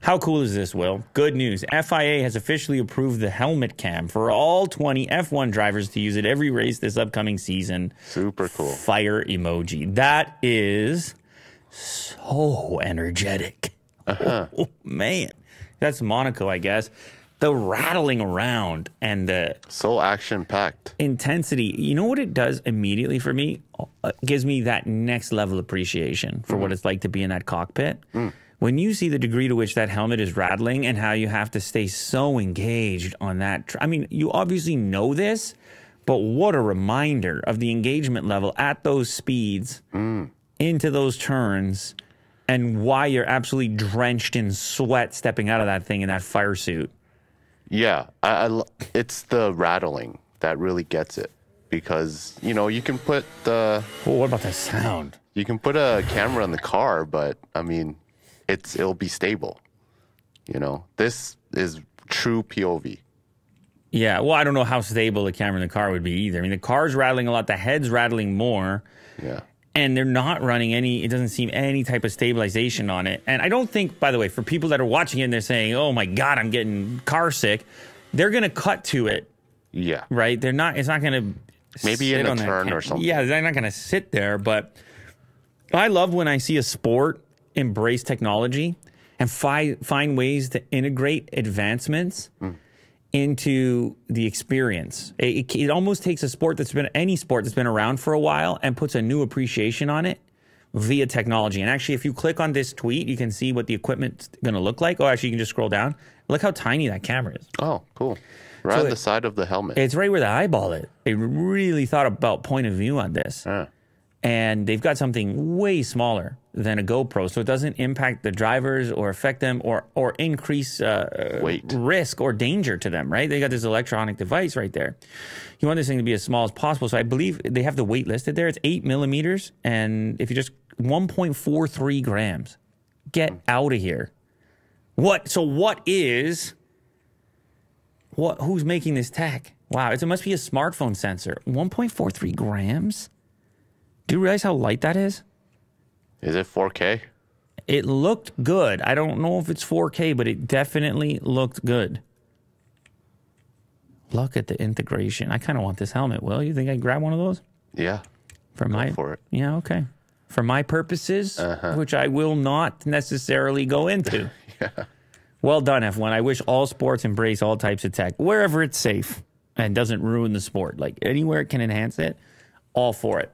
How cool is this, Will? Good news. FIA has officially approved the helmet cam for all 20 F1 drivers to use at every race this upcoming season. Super cool. Fire emoji. That is so energetic. Oh, man. That's Monaco, I guess. The rattling around and the... So action-packed. Intensity. You know what it does immediately for me? It gives me that next level appreciation for what it's like to be in that cockpit. When you see the degree to which that helmet is rattling and how you have to stay so engaged on that. I mean, you obviously know this, but what a reminder of the engagement level at those speeds into those turns and why you're absolutely drenched in sweat stepping out of that thing in that fire suit. Yeah, it's the rattling that really gets it because, you know, you can put the... Oh, what about the sound? You can put a camera in the car, but, I mean... It'll be stable, you know. This is true POV. Yeah, well, I don't know how stable a camera in the car would be either. I mean, the car's rattling a lot, the head's rattling more. Yeah. And they're not running any, it doesn't seem any type of stabilization on it. And I don't think, by the way, for people that are watching it and they're saying, oh my God, I'm getting car sick, they're going to cut to it. Yeah. Right? They're not, it's not going to maybe in a turn or something. Yeah, they're not going to sit there. But I love when I see a sport embrace technology and find ways to integrate advancements into the experience. It almost takes a sport that's been, any sport that's been around for a while and puts a new appreciation on it via technology. And actually, if you click on this tweet, you can see what the equipment's going to look like. Oh, actually, you can just scroll down. Look how tiny that camera is. Oh, cool. Right on the side of the helmet. It's right where the eyeball is. They really thought about point of view on this. And they've got something way smaller than a GoPro, so it doesn't impact the drivers or affect them or increase risk or danger to them, right? They got this electronic device right there. You want this thing to be as small as possible, so I believe they have the weight listed there. It's 8 millimeters, and if you just 1.43 grams. Get out of here. Who's making this tech? Wow, it must be a smartphone sensor. 1.43 grams? Do you realize how light that is? Is it 4K? It looked good. I don't know if it's 4K, but it definitely looked good. Look at the integration. I kind of want this helmet, Will. You think I can grab one of those? Yeah. Go for it. Yeah, okay. For my purposes, which I will not necessarily go into. Yeah. Well done, F1. I wish all sports embrace all types of tech, wherever it's safe and doesn't ruin the sport. Like anywhere it can enhance it, all for it.